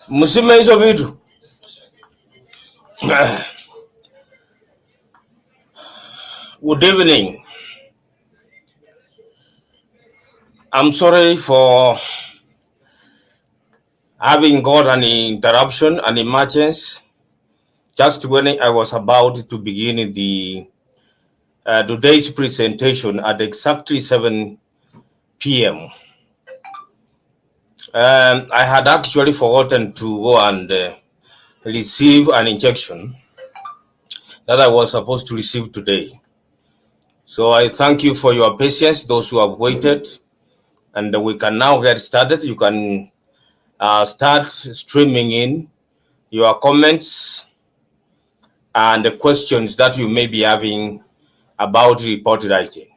Musime hizo vitu. Good evening. I'm sorry for having got an interruption, an emergency, just when I was about to begin the today's presentation at exactly 7 p.m. I had actually forgotten to go and receive an injection that I was supposed to receive today. So I thank you for your patience, those who have waited, and we can now get started. You can start streaming in your comments and the questions that you may be having about report writing.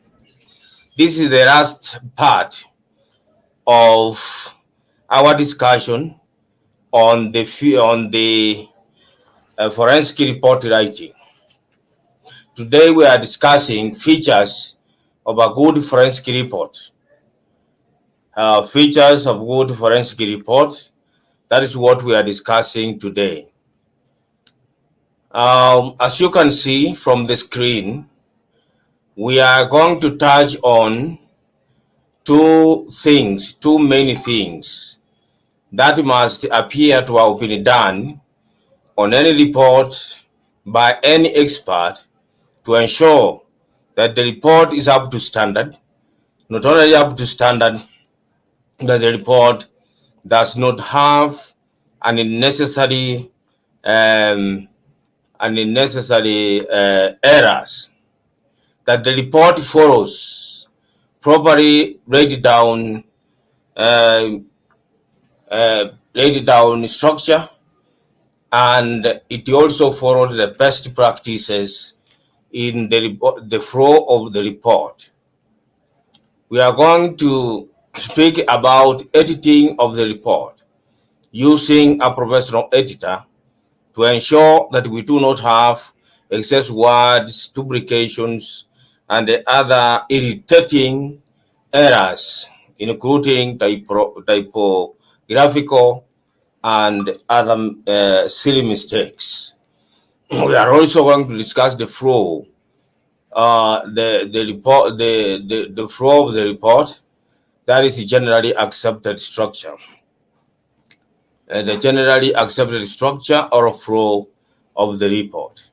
This is the last part of our discussion on the forensic report writing. Today we are discussing features of a good forensic report. Features of good forensic report. That is what we are discussing today. As you can see from the screen, we are going to touch on two main things that must appear to have been done on any report by any expert to ensure that the report is up to standard. Not only up to standard, that the report does not have unnecessary errors, that the report follows properly laid down structure, and it also followed the best practices in the flow of the report. We are going to speak about editing of the report using a professional editor to ensure that we do not have excess words, duplications, and the other irritating errors, including typographical and other silly mistakes. We are also going to discuss the flow, the flow of the report. That is generally accepted structure. The generally accepted structure or flow of the report.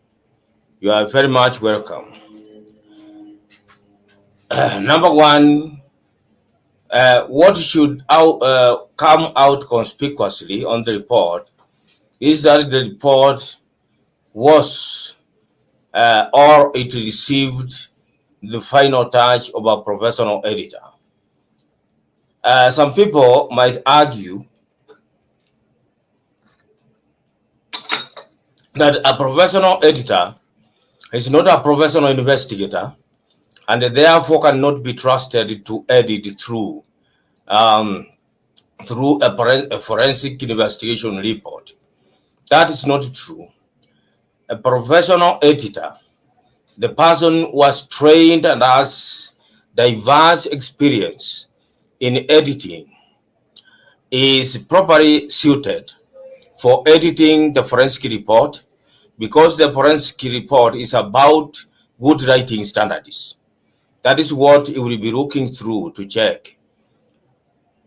You are very much welcome. Number one, what should come out conspicuously on the report is that the report was or it received the final touch of a professional editor. Some people might argue that a professional editor is not a professional investigator and therefore cannot be trusted to edit through a forensic investigation report. That is not true. A professional editor, the person was trained and has diverse experience in editing, is properly suited for editing the forensic report, because the forensic report is about good writing standards. That is what you will be looking through to check.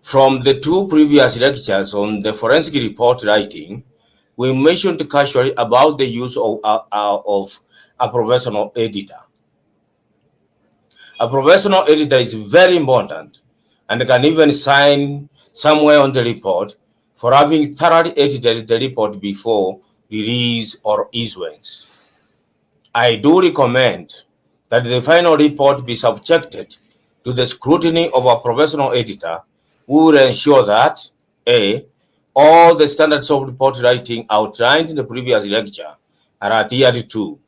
From the two previous lectures on the forensic report writing, we mentioned casually about the use of a professional editor. A professional editor is very important and can even sign somewhere on the report for having thoroughly edited the report before release or issuance. I do recommend that the final report be subjected to the scrutiny of a professional editor who will ensure that A, all the standards of report writing outlined in the previous lecture are adhered to.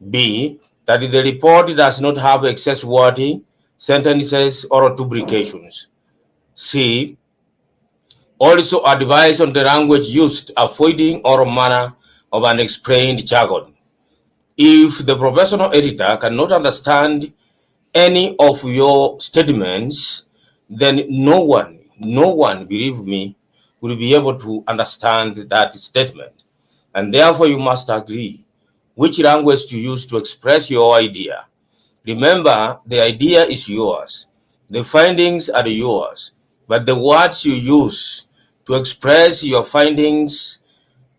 B, that the report does not have excess wording, sentences, or duplications. C, also advise on the language used, avoiding all manner of unexplained jargon. If the professional editor cannot understand any of your statements, then no one, believe me, will be able to understand that statement. And therefore, you must agree which language to use to express your idea. Remember, the idea is yours, the findings are yours, but the words you use to express your findings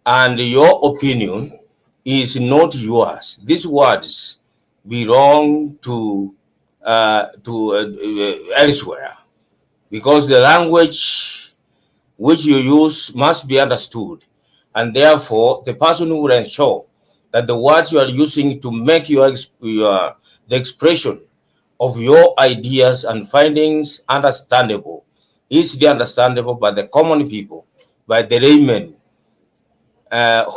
and your opinion is not yours. These words belong to elsewhere, because the language which you use must be understood, and therefore the person who will ensure that the words you are using to make the expression of your ideas and findings understandable is the understandable by the common people, by the laymen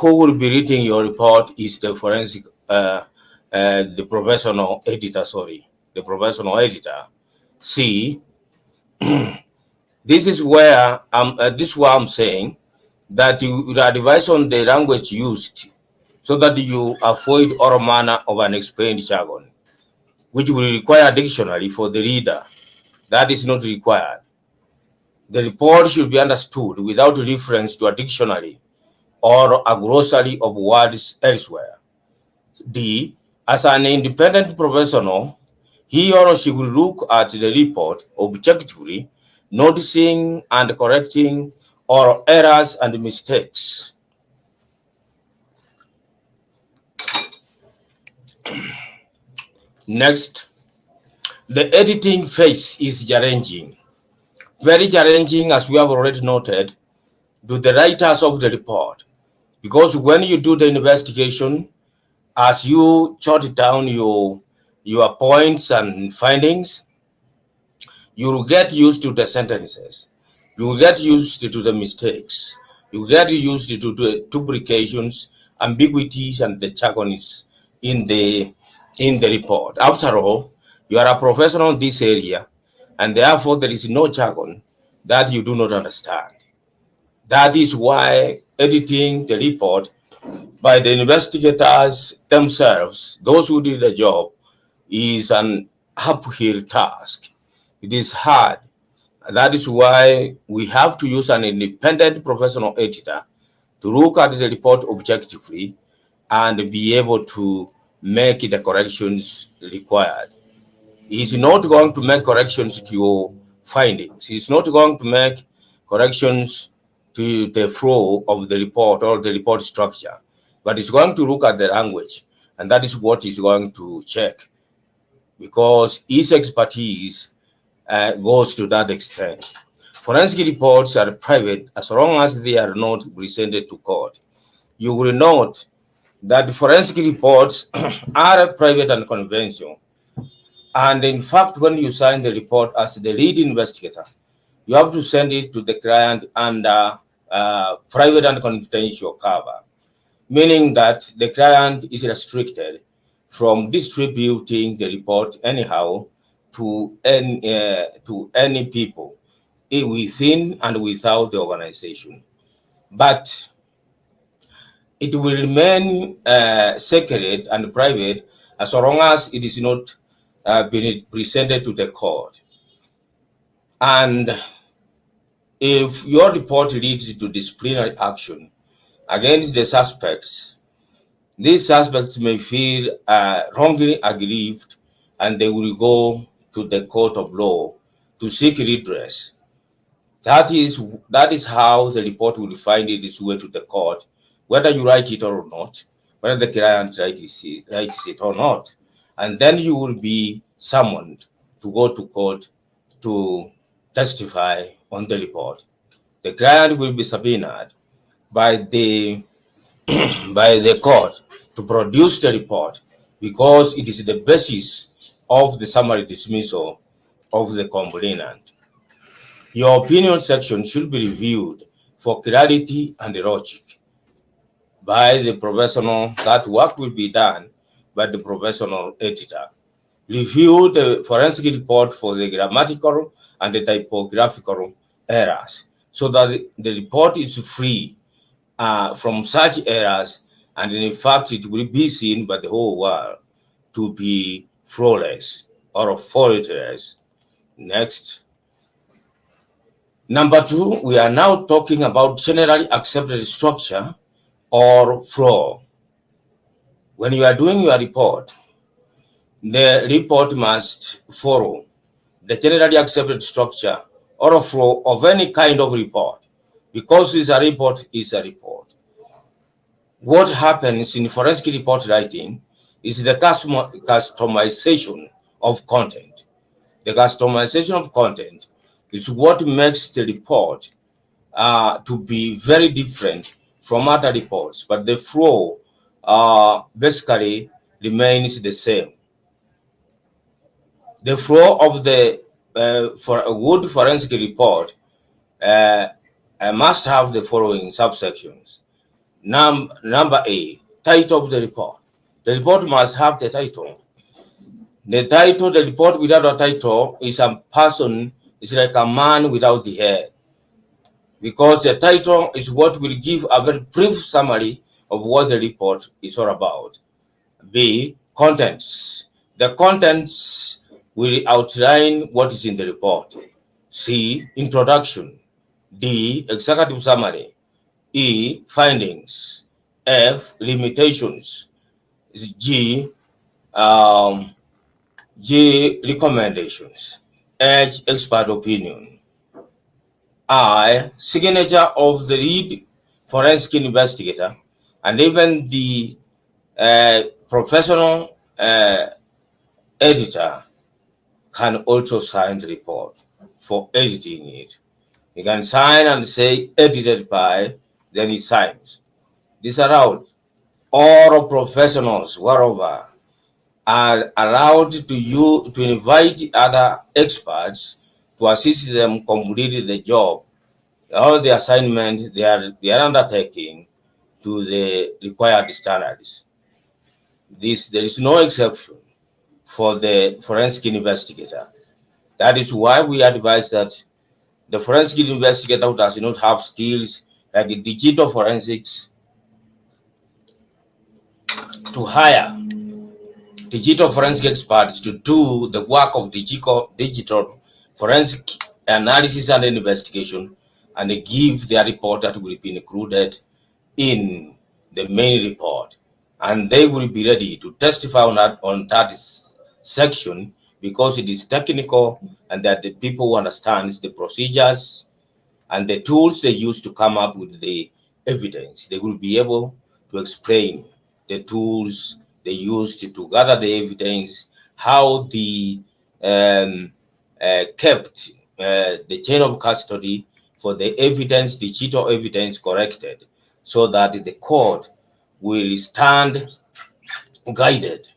who will be reading your report is the forensic, the professional editor, sorry, the professional editor. See, this is where this is why I'm saying that you would advise on the language used so that you avoid all manner of unexplained jargon, which will require a dictionary for the reader. That is not required. The report should be understood without reference to a dictionary or a glossary of words elsewhere. D. As an independent professional, he or she will look at the report objectively, noticing and correcting all errors and mistakes. Next, the editing phase is challenging. Very challenging, as we have already noted, to the writers of the report. Because when you do the investigation, as you jot down your points and findings, you will get used to the sentences. You will get used to the mistakes. You will get used to the duplications, ambiguities, and the jargons in the report. After all, you are a professional in this area, and therefore there is no jargon that you do not understand. That is why editing the report by the investigators themselves, those who did the job, is an uphill task. It is hard. That is why we have to use an independent professional editor to look at the report objectively and be able to make the corrections required. He's not going to make corrections to your findings. He's not going to make corrections to the flow of the report or the report structure, but he's going to look at the language, and that is what he's going to check, because his expertise goes to that extent. Forensic reports are private as long as they are not presented to court. You will note that forensic reports are private and confidential. And in fact, when you sign the report as the lead investigator, you have to send it to the client under private and confidential cover, meaning that the client is restricted from distributing the report anyhow to any people within and without the organization. But it will remain secret and private as long as it is not been presented to the court. And if your report leads to disciplinary action against the suspects, these suspects may feel wrongly aggrieved, and they will go to the court of law to seek redress. That is how the report will find its way to the court, whether you like it or not, whether the client likes it or not. And then you will be summoned to go to court to testify on the report. The client will be subpoenaed by the by the court to produce the report, because it is the basis of the summary dismissal of the complainant. Your opinion section should be reviewed for clarity and logic by the professional. That work will be done by the professional editor. Review the forensic report for the grammatical and the typographical errors, so that the report is free from such errors, and in fact it will be seen by the whole world to be flawless or faultless. Next. Number two, we are now talking about generally accepted structure or flow. When you are doing your report, the report must follow the generally accepted structure or flow of any kind of report. Because it's a report, is a report. What happens in forensic report writing is the customization of content. The customization of content is what makes the report to be very different from other reports, but the flow basically remains the same. The flow of the for a good forensic report must have the following subsections. Number A, title of the report. The report must have the title. The report without a title is a person, is like a man without the head. Because the title is what will give a very brief summary of what the report is all about. B, contents. The contents will outline what is in the report. C, introduction. D, executive summary. E, findings. F, limitations. G, um, recommendations. H, expert opinion. I, signature of the lead forensic investigator, and even the professional editor can also sign the report for editing it. He can sign and say edited by, then he signs. This allowed all professionals wherever are allowed to invite other experts to assist them complete the job, all the assignment they are undertaking to the required standards. There is no exception for the forensic investigator. That is why we advise that the forensic investigator who does not have skills like digital forensics to hire digital forensic experts to do the work of digital forensic analysis and investigation, and they give their report that will be included in the main report, and they will be ready to testify on that section because it is technical and that the people who understand the procedures and the tools they use to come up with the evidence. They will be able to explain the tools they used to gather the evidence, how the kept the chain of custody for the evidence, digital evidence corrected, so that the court will stand guided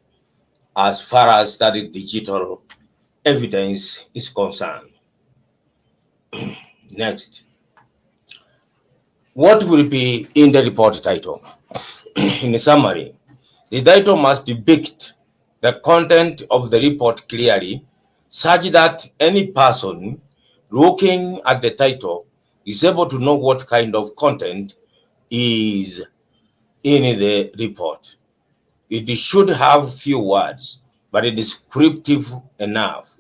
as far as that digital evidence is concerned. Next. What will be in the report title? In summary, the title must depict the content of the report clearly, such that any person looking at the title is able to know what kind of content is in the report. It should have few words, but it is descriptive enough.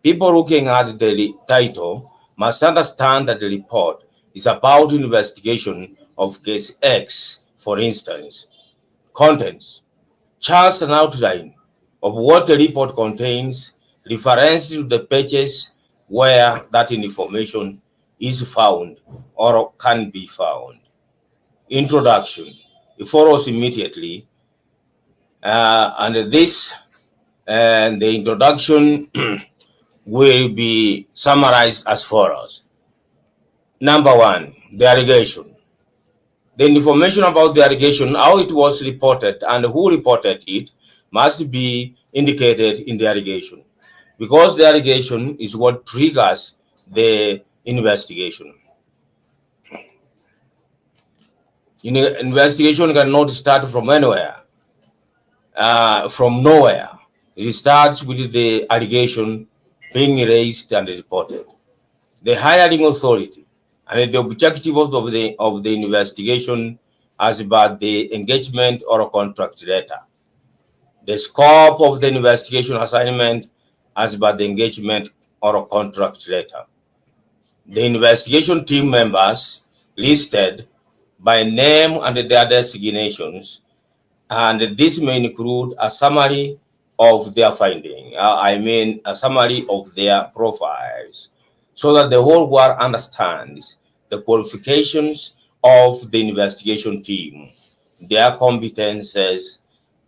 People looking at the title must understand that the report is about investigation of case X, for instance. Contents: just an outline of what the report contains, reference to the pages where that information is found or can be found. Introduction: it follows immediately, and the introduction will be summarized as follows. Number one, the allegation. The information about the allegation, how it was reported, and who reported it must be indicated in the allegation, because the allegation is what triggers the investigation. Investigation cannot start from anywhere, from nowhere. It starts with the allegation being raised and reported. The hiring authority and the objective of the investigation as about the engagement or contract letter. The scope of the investigation assignment as about the engagement or contract letter. The investigation team members listed by name and their designations, and this may include a summary of their finding, a summary of their profiles, so that the whole world understands the qualifications of the investigation team, their competences,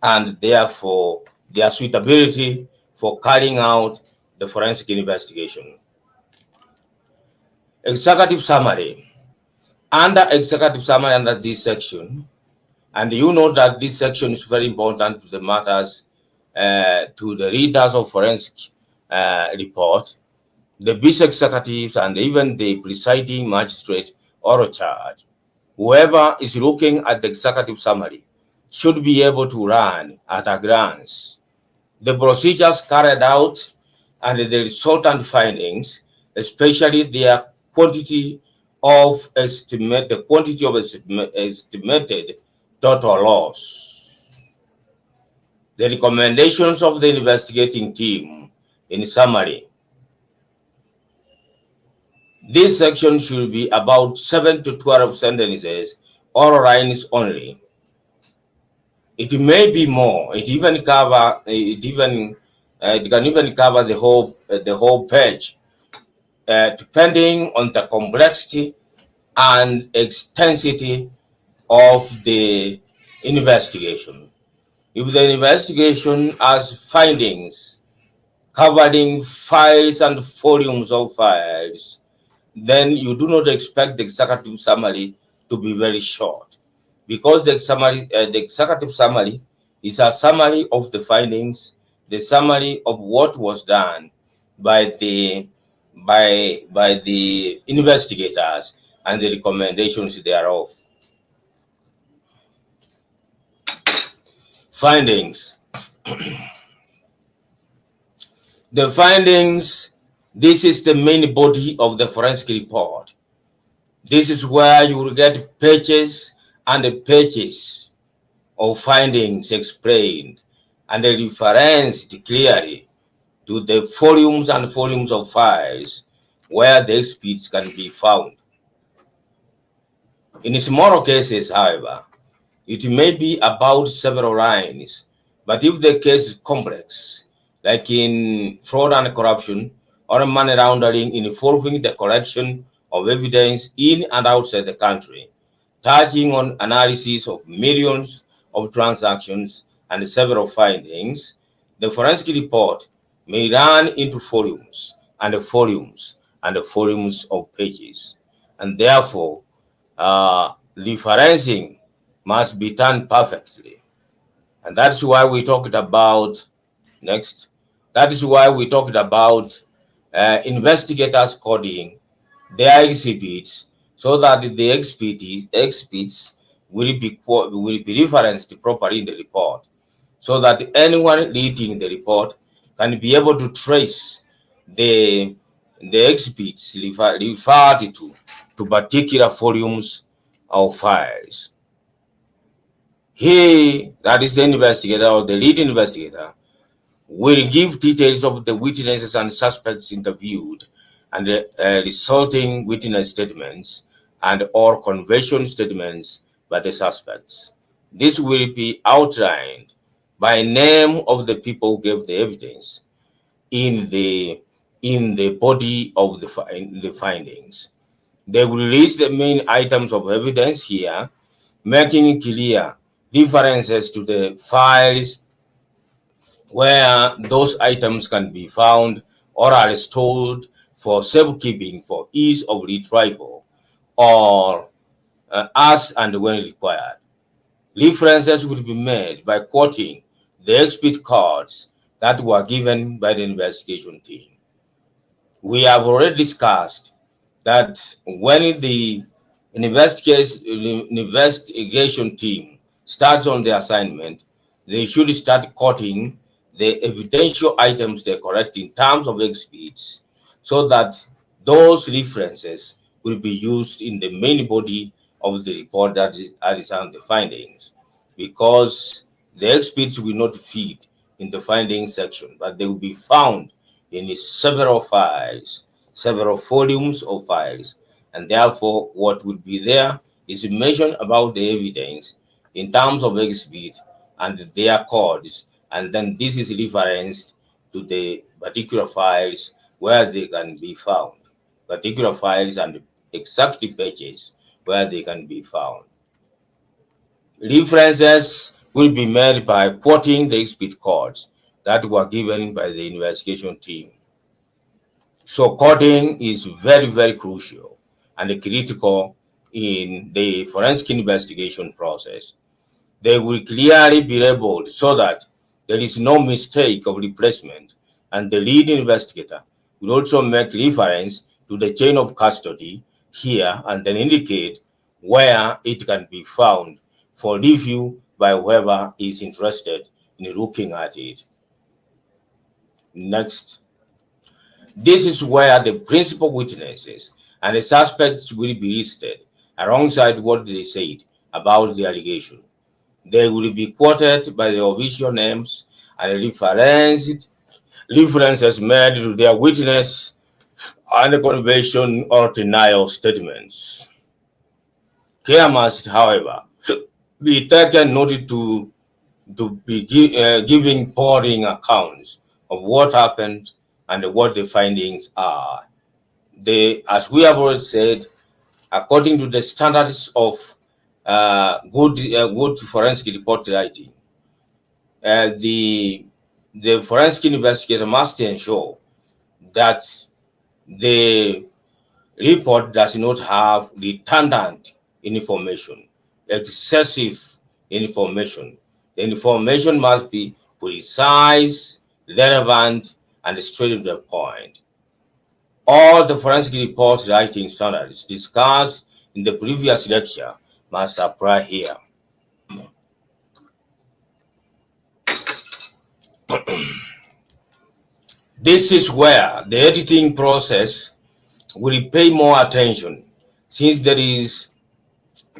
and therefore their suitability for carrying out the forensic investigation. Executive summary. Under executive summary, under this section, and you know that this section is very important to the matters, to the readers of forensic report, the vice executives, and even the presiding magistrate or charge. Whoever is looking at the executive summary should be able to run at a glance the procedures carried out and the resultant findings, especially their quantity of estimated total loss. The recommendations of the investigating team, in summary, this section should be about 7 to 12 sentences or lines only. It may be more. It can even cover the whole page, depending on the complexity and extensity of the investigation. If the investigation has findings covering files and volumes of files, then you do not expect the executive summary to be very short, because the executive summary is a summary of the findings, the summary of what was done by the investigators and the recommendations thereof. Findings. The findings, this is the main body of the forensic report. This is where you will get pages and pages of findings explained and referenced clearly to the volumes and volumes of files where the exhibits can be found. In smaller cases, however, it may be about several lines, but if the case is complex, like in fraud and corruption or money laundering involving the collection of evidence in and outside the country, touching on analysis of millions of transactions and several findings, the forensic report may run into volumes and volumes and volumes of pages, and therefore referencing must be done perfectly. And that's why we talked about, next, that is why we talked about investigators coding their exhibits so that the exhibits will be referenced properly in the report, so that anyone reading the report can be able to trace the exhibits referred to particular volumes of files. He, that is the investigator or the lead investigator, will give details of the witnesses and suspects interviewed and resulting witness statements and or confession statements by the suspects. This will be outlined by name of the people who gave the evidence in the body of the findings. They will list the main items of evidence here, making clear references to the files where those items can be found or are stored for safekeeping for ease of retrieval or as and when required. References will be made by quoting the exhibit cards that were given by the investigation team. We have already discussed that when the investigation team starts on the assignment, they should start quoting the evidential items they collect in terms of exhibits, so that those references will be used in the main body of the report that is on the findings, because the exhibits will not fit in the findings section, but they will be found in several files, several volumes of files, and therefore what would be there is information about the evidence in terms of exhibit and their codes, and then this is referenced to the particular files where they can be found, particular files and exact pages where they can be found. References will be made by quoting the exhibit codes that were given by the investigation team. So coding is very, very crucial and critical in the forensic investigation process. They will clearly be labeled so that there is no mistake of replacement, and the lead investigator will also make reference to the chain of custody here and then indicate where it can be found for review by whoever is interested in looking at it. Next. This is where the principal witnesses and the suspects will be listed alongside what they said about the allegation. They will be quoted by the official names and references made to their witness and confession or denial statements. Care must, however, be taken not to be giving boring accounts of what happened and what the findings are. As we have already said, according to the standards of good forensic report writing, the forensic investigator must ensure that the report does not have redundant information, excessive information. The information must be precise, relevant, and straight to the point. All the forensic report writing standards discussed in the previous lecture must apply here. This is where the editing process will pay more attention, since there is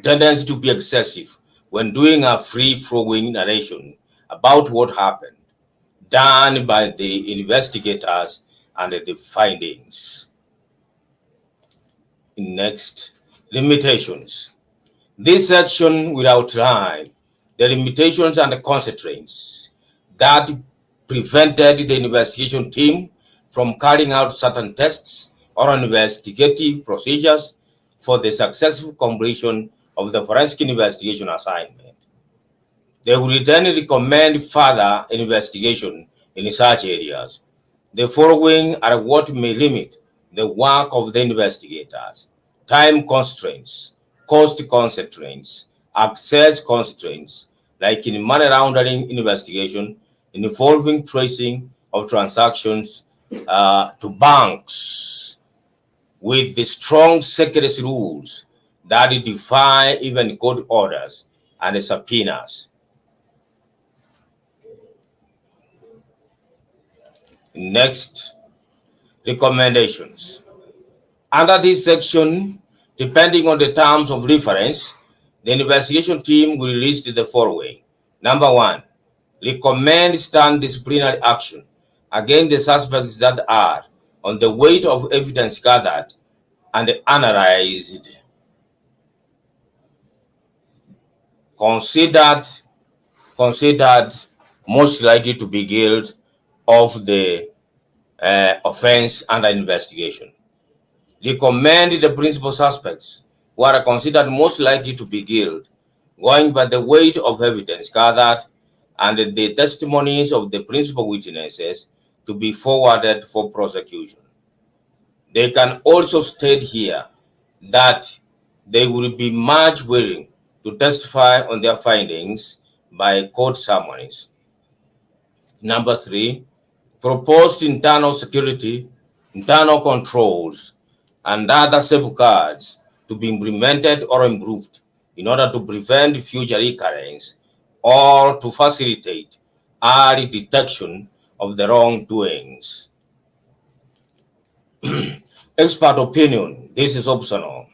tendency to be excessive when doing a free-flowing narration about what happened, done by the investigators and the findings. Next, limitations. This section will outline the limitations and the constraints that prevented the investigation team from carrying out certain tests or investigative procedures for the successful completion of the forensic investigation assignment. They will then recommend further investigation in such areas. The following are what may limit the work of the investigators: time constraints, cost constraints, access constraints, like in money laundering investigation involving tracing of transactions to banks, with the strong secrecy rules that defy even court orders and subpoenas. Next, recommendations. Under this section, depending on the terms of reference, the investigation team will list the following. Number one, recommend stern disciplinary action against the suspects that are on the weight of evidence gathered and analyzed, considered most likely to be guilty of the offense under investigation. Recommend the principal suspects who are considered most likely to be guilty, going by the weight of evidence gathered and the testimonies of the principal witnesses, to be forwarded for prosecution. They can also state here that they will be much willing to testify on their findings by court summaries. Number three, proposed internal security, internal controls, and other safeguards to be implemented or improved in order to prevent future recurrence or to facilitate early detection of the wrongdoings. Expert opinion. This is optional.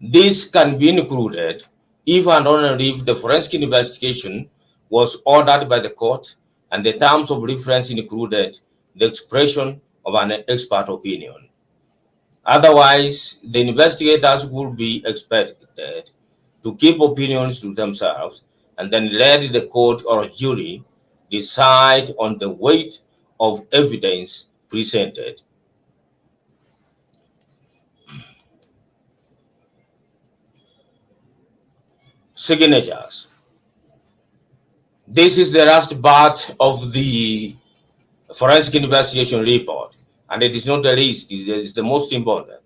This can be included if and only if the forensic investigation was ordered by the court and the terms of reference included the expression of an expert opinion. Otherwise, the investigators would be expected to keep opinions to themselves and then let the court or jury decide on the weight of evidence presented. Signatures. This is the last part of the forensic investigation report, and it is not the least, it is the most important,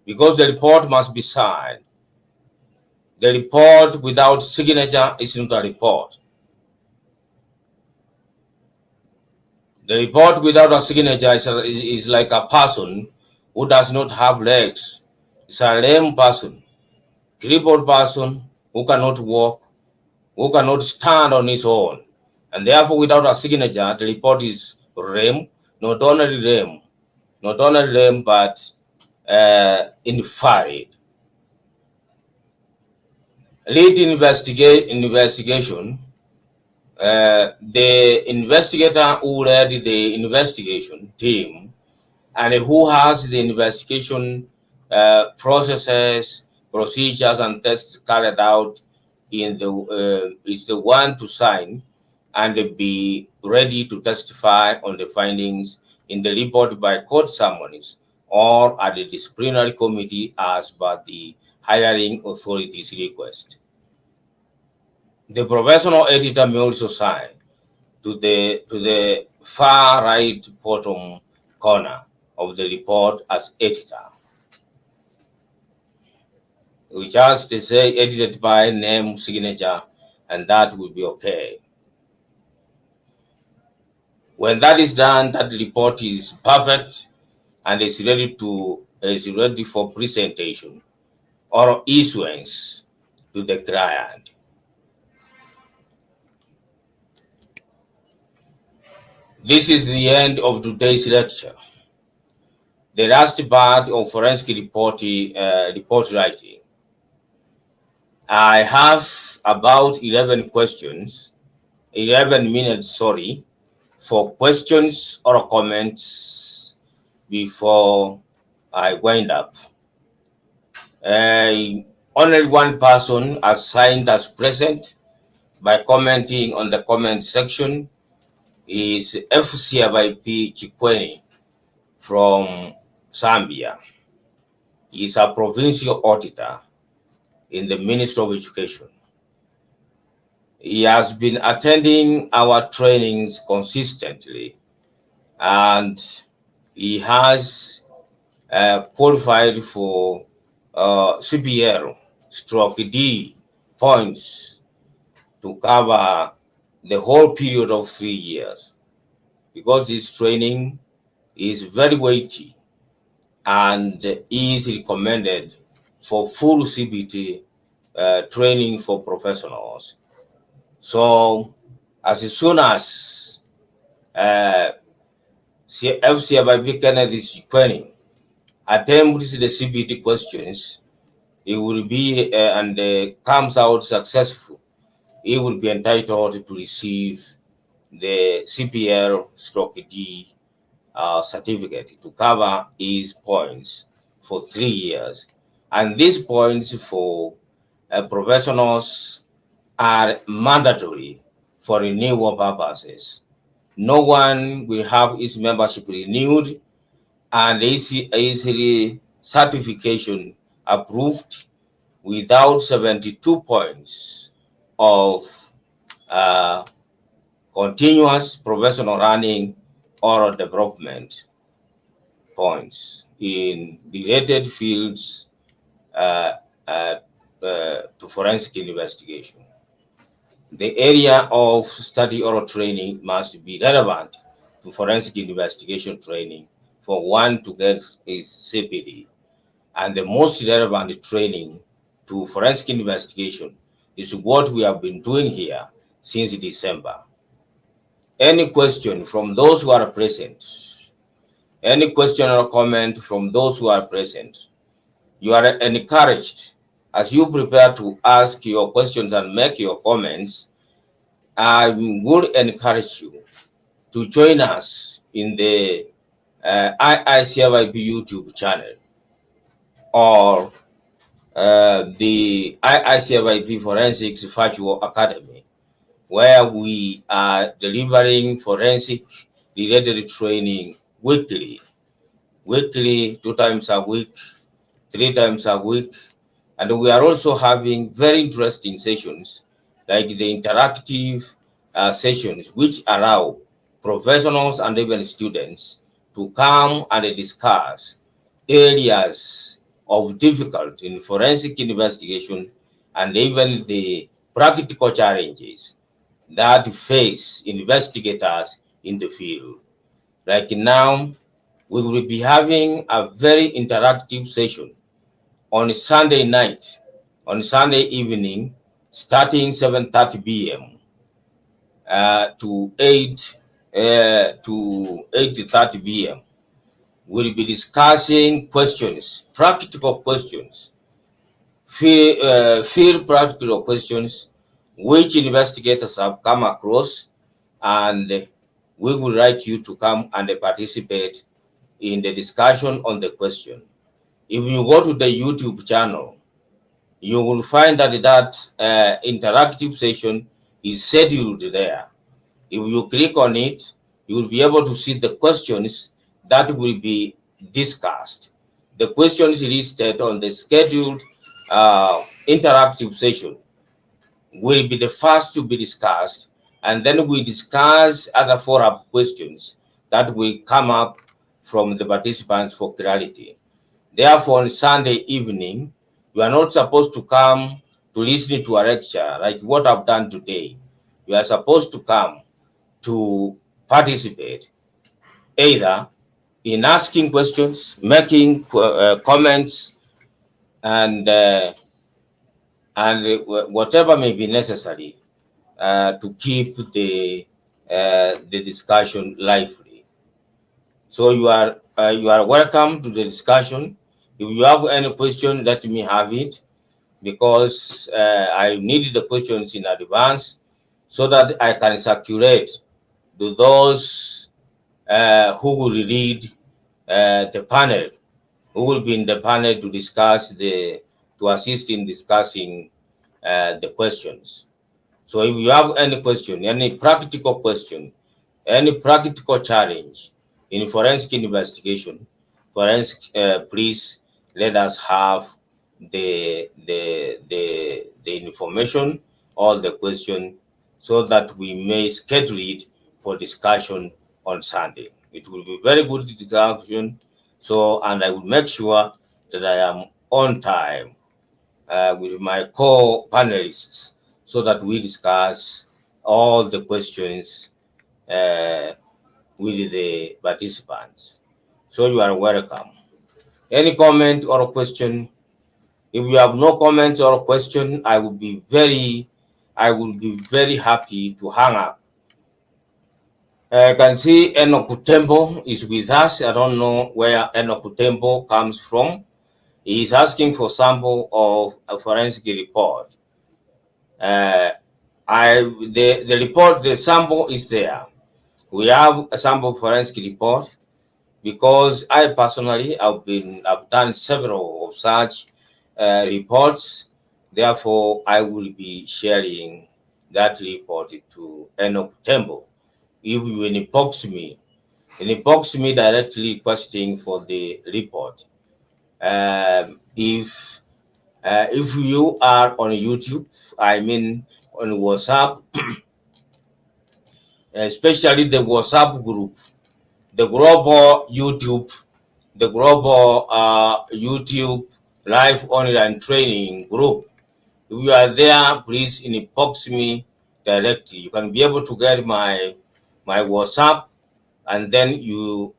because the report must be signed. The report without signature is not a report. The report without a signature is like a person who does not have legs. It's a lame person, crippled person who cannot walk, who cannot stand on his own. And therefore, without a signature, the report is lame, not only lame, but invalid. Lead investigation. The investigator who led the investigation team and who has the investigation processes, procedures, and tests carried out in the is the one to sign and be ready to testify on the findings in the report by court summonings or at the disciplinary committee as per the hiring authority's request. The professional editor may also sign to the far right bottom corner of the report as editor. We just say edited by name, signature, and that will be okay. When that is done, that report is perfect and is ready for presentation or issuance to the client. This is the end of today's lecture. The last part of forensic report writing. I have about 11 minutes, for questions or comments before I wind up. Only one person assigned as present by commenting on the comment section is IiCFIP Chikweni from Zambia. He is a provincial auditor in the Ministry of Education. He has been attending our trainings consistently, and he has qualified for CPL stroke D points to cover the whole period of 3 years, because this training is very weighty and is recommended for full CBT training for professionals. So as soon as IiCFIP Kennedy Chikweni attempts the CBT questions, he will be and comes out successful, he will be entitled to receive the CPL stroke D certificate to cover his points for 3 years. And these points for professionals are mandatory for renewal purposes. No one will have his membership renewed and his certification approved without 72 points of continuous professional running or development points in related fields to forensic investigation. The area of study or training must be relevant to forensic investigation training for one to get his CPD. And the most relevant training to forensic investigation is what we have been doing here since December. Any question from those who are present? Any question or comment from those who are present? You are encouraged, as you prepare to ask your questions and make your comments, I will encourage you to join us in the IiCFIP YouTube channel, or the IiCFIP Forensics Virtual Academy, where we are delivering forensic related training weekly, 2 times a week, 3 times a week. And we are also having very interesting sessions like the interactive sessions, which allow professionals and even students to come and discuss areas of difficulty in forensic investigation and even the practical challenges that face investigators in the field. Like now, we will be having a very interactive session on Sunday night, on Sunday evening, starting 7:30 p.m. To 8:30 p.m. We'll be discussing questions, practical questions, field practical questions, which investigators have come across, and we would like you to come and participate in the discussion on the question. If you go to the YouTube channel, you will find that interactive session is scheduled there. If you click on it, you will be able to see the questions that will be discussed. The questions listed on the scheduled interactive session will be the first to be discussed, and then we discuss other follow-up questions that will come up from the participants for clarity. Therefore, on Sunday evening, you are not supposed to come to listen to a lecture like what I've done today. You are supposed to come to participate either in asking questions, making comments, and whatever may be necessary to keep the discussion lively. So you are welcome to the discussion. If you have any question, let me have it, because I need the questions in advance so that I can circulate to those who will lead the panel, who will be in the panel to to assist in discussing the questions. So if you have any question, any practical question, any practical challenge in forensic investigation, please let us have the information or the question so that we may schedule it for discussion on Sunday. It will be very good discussion. So, and I will make sure that I am on time with my co-panelists so that we discuss all the questions with the participants. So you are welcome. Any comment or question? If you have no comment or question, I will be very happy to hang up. I can see Enoch Tembo is with us. I don't know where Enoch Tembo comes from. He is asking for sample of a forensic report. The report, the sample is there. We have a sample forensic report because I personally have done several of such reports. Therefore, I will be sharing that report to Enoch Tembo. If you inbox me directly questioning for the report. If you are on YouTube, I mean on WhatsApp, especially the WhatsApp group, the global YouTube live online training group. If you are there, please inbox me directly. You can be able to get my WhatsApp, and then you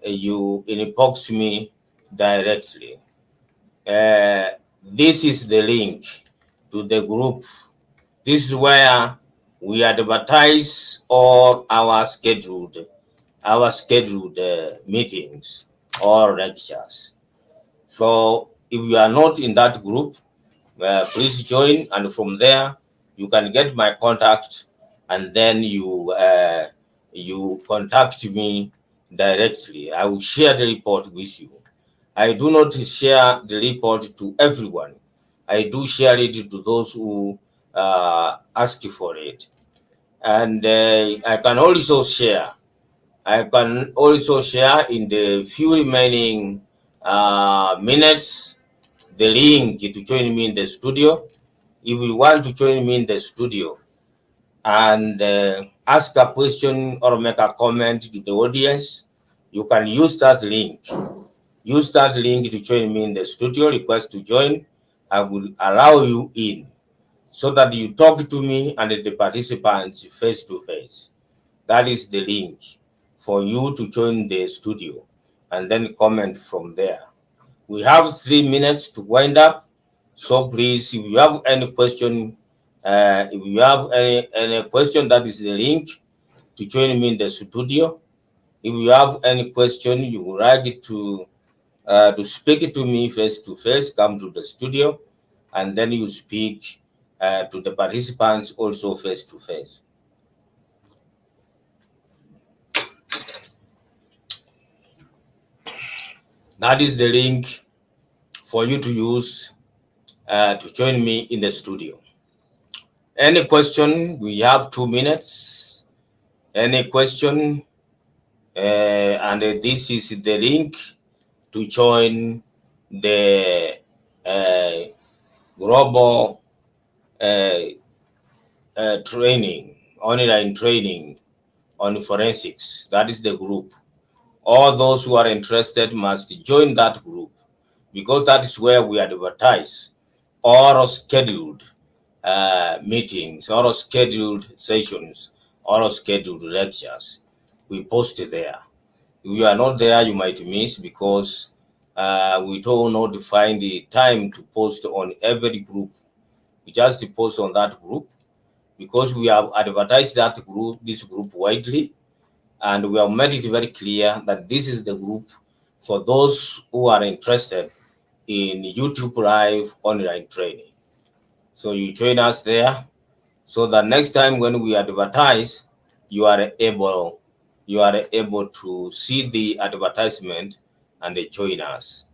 inbox me directly. This is the link to the group. This is where we advertise all our scheduled meetings or lectures. So if you are not in that group, please join, and from there you can get my contact, and then you contact me directly. I will share the report with you. I do not share the report to everyone. I do share it to those who ask for it. And I can also share. I can also share in the few remaining minutes the link to join me in the studio. If you want to join me in the studio and ask a question or make a comment to the audience, you can use that link. Use that link to join me in the studio. Request to join. I will allow you in so that you talk to me and the participants face to face. That is the link for you to join the studio and then comment from there. We have 3 minutes to wind up. So please, if you have any question, any question, that is the link to join me in the studio. If you have any question, you would like to speak to me face to face, come to the studio, and then you speak to the participants also face to face. That is the link for you to use to join me in the studio. Any question? We have 2 minutes. Any question? And this is the link to join the global training, online training on forensics. That is the group. All those who are interested must join that group because that is where we advertise or scheduled meetings, or scheduled sessions, or scheduled lectures. We post it there. If you are not there, you might miss because we do not find the time to post on every group. We just post on that group because we have advertised this group widely, and we have made it very clear that this is the group for those who are interested in YouTube Live online training. So you join us there so that next time when we advertise, you are able to see the advertisement and join us.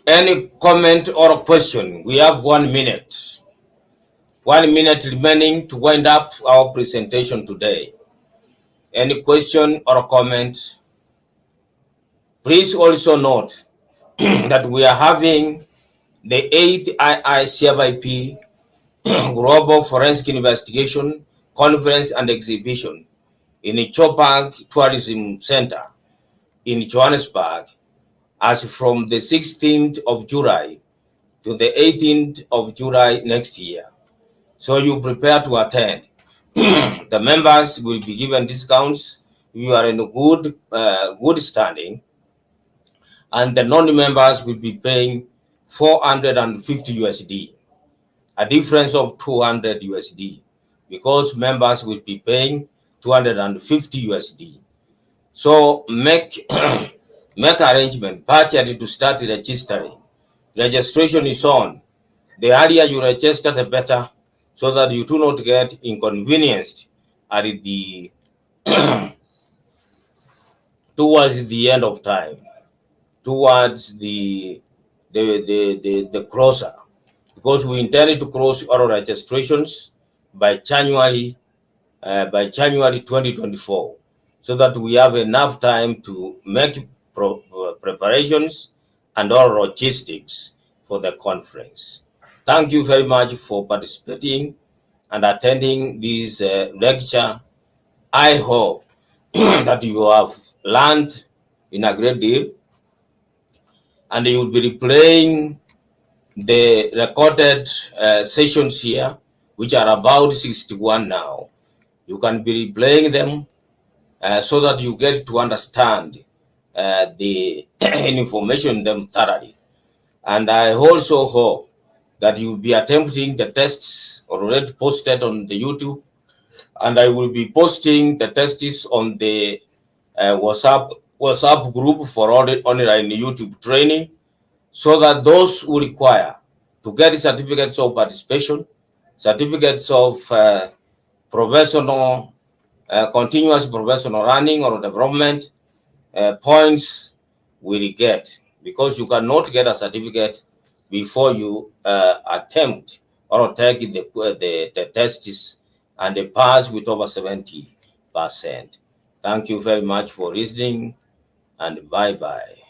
Any comment or question? We have 1 minute. 1 minute remaining to wind up our presentation today. Any question or comment? Please also note that we are having the 8th IiCFIP Global Forensic Investigation Conference and Exhibition in the Chopag Tourism Center in Johannesburg as from the 16th of July to the 18th of July next year. So you prepare to attend. The members will be given discounts if you are in a good standing, and the non-members will be paying 450 USD, a difference of 200 USD, because members will be paying 250 USD. So make make arrangement, budget to start registering. Registration is on. The earlier you register, the better, so that you do not get inconvenienced at the towards the end of time, towards the closer, because we intended to close our registrations by January 2024, so that we have enough time to make preparations and all logistics for the conference. Thank you very much for participating and attending this lecture. I hope that you have learned in a great deal, and you will be replaying the recorded sessions here, which are about 61 now. You can be replaying them so that you get to understand the information in them thoroughly. And I also hope that you will be attempting the tests already posted on the YouTube, and I will be posting the tests on the WhatsApp group for all the online YouTube training, so that those who require to get certificates of participation, certificates of professional, continuous professional running or development points will get, because you cannot get a certificate before you attempt or take the tests and pass with over 70%. Thank you very much for listening, and bye-bye.